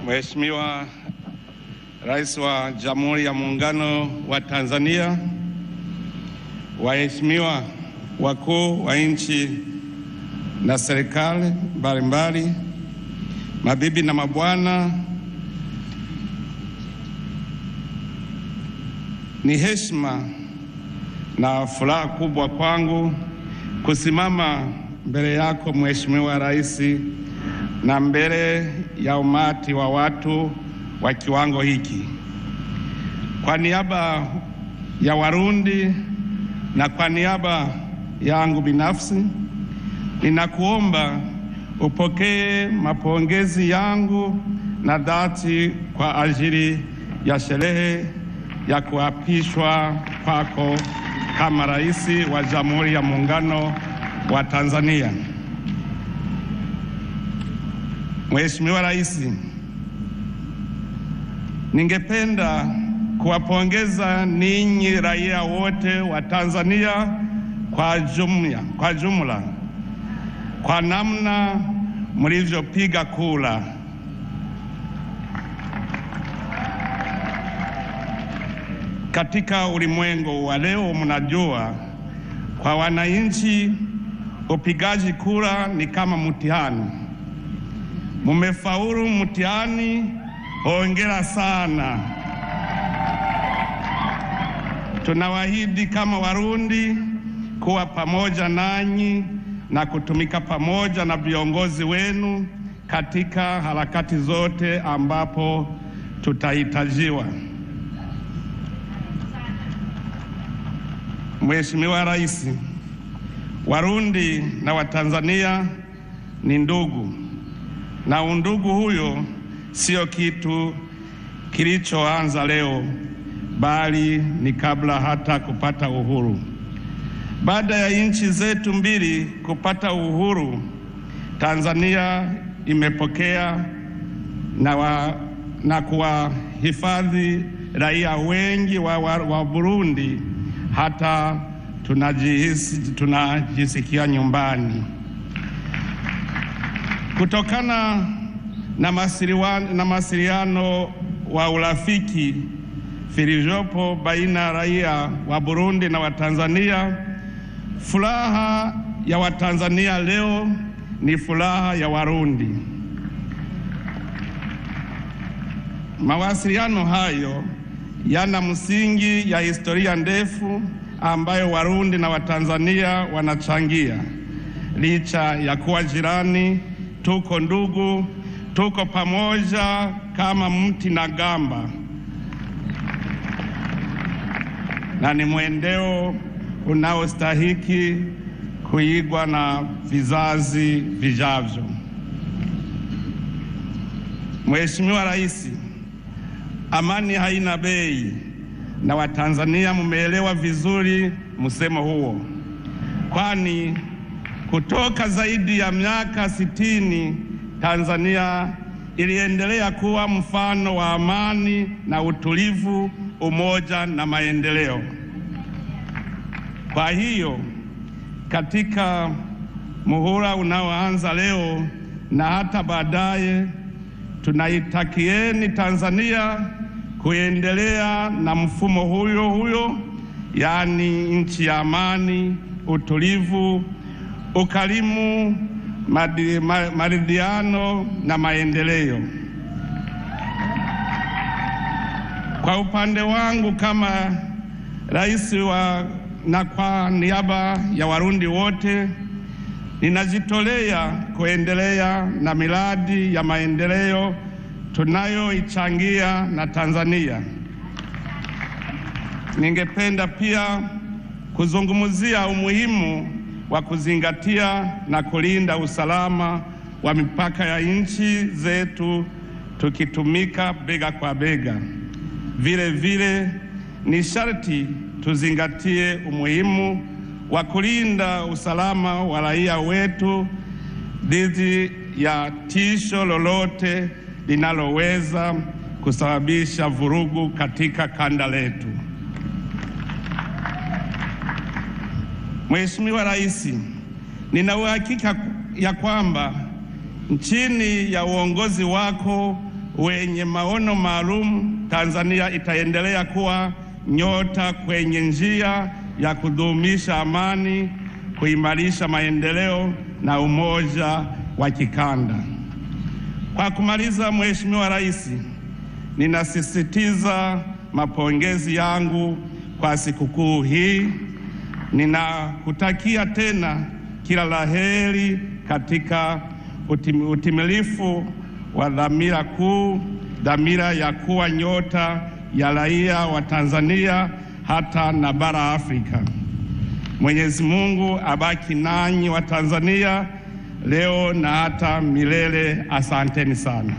Mheshimiwa Rais wa Jamhuri ya Muungano wa Tanzania, waheshimiwa wakuu wa nchi na serikali mbalimbali, mabibi na mabwana, ni heshima na furaha kubwa kwangu kusimama mbele yako Mheshimiwa Rais na mbele ya umati wa watu wa kiwango hiki. Kwa niaba ya Warundi na kwa niaba yangu binafsi, ninakuomba upokee mapongezi yangu na dhati kwa ajili ya sherehe ya kuapishwa kwako kama Rais wa Jamhuri ya Muungano wa Tanzania. Mheshimiwa Rais, ningependa kuwapongeza ninyi raia wote wa Tanzania kwa jumla kwa namna mlivyopiga kura. Katika ulimwengu wa leo, mnajua kwa wananchi upigaji kura ni kama mtihani. Mumefaulu mtihani, hongera sana. Tunawaahidi kama Warundi kuwa pamoja nanyi na kutumika pamoja na viongozi wenu katika harakati zote ambapo tutahitajiwa. Mheshimiwa Rais, Warundi na Watanzania ni ndugu, na undugu huyo sio kitu kilichoanza leo, bali ni kabla hata kupata uhuru. Baada ya nchi zetu mbili kupata uhuru, Tanzania imepokea na kuwahifadhi raia wengi wa Burundi, hata tunajisikia nyumbani. Kutokana na mawasiliano wa urafiki vilivyopo baina ya raia wa Burundi na Watanzania, furaha ya Watanzania leo ni furaha ya Warundi. Mawasiliano hayo yana msingi ya historia ndefu ambayo Warundi na Watanzania wanachangia. Licha ya kuwa jirani, tuko ndugu, tuko pamoja kama mti na gamba, na ni mwendeo unaostahiki kuigwa na vizazi vijavyo. Mheshimiwa Rais, amani haina bei, na Watanzania mumeelewa vizuri msemo huo, kwani kutoka zaidi ya miaka 60 Tanzania iliendelea kuwa mfano wa amani na utulivu, umoja na maendeleo. Kwa hiyo katika muhula unaoanza leo na hata baadaye, tunaitakieni Tanzania kuendelea na mfumo huyo, yaani nchi ya amani, utulivu, ukarimu, maridhiano na maendeleo. Kwa upande wangu kama Rais na kwa niaba ya Warundi wote, ninajitolea kuendelea na miradi ya maendeleo tunayoichangia na Tanzania. Ningependa pia kuzungumzia umuhimu wa kuzingatia na kulinda usalama wa mipaka ya nchi zetu, tukitumika bega kwa bega. Vile vile ni sharti tuzingatie umuhimu wa kulinda usalama wa raia wetu dhidi ya tisho lolote linaloweza kusababisha vurugu katika kanda letu. Mheshimiwa Rais, nina uhakika ya kwamba chini ya uongozi wako wenye maono maalum, Tanzania itaendelea kuwa nyota kwenye njia ya kudumisha amani, kuimarisha maendeleo na umoja wa kikanda. Kwa kumaliza, Mheshimiwa Rais, ninasisitiza mapongezi yangu kwa sikukuu hii. Ninakutakia tena kila laheri katika utimilifu wa dhamira kuu, dhamira ya kuwa nyota ya raia wa Tanzania hata na bara Afrika. Mwenyezi Mungu abaki nanyi wa Tanzania leo na hata milele. Asanteni sana.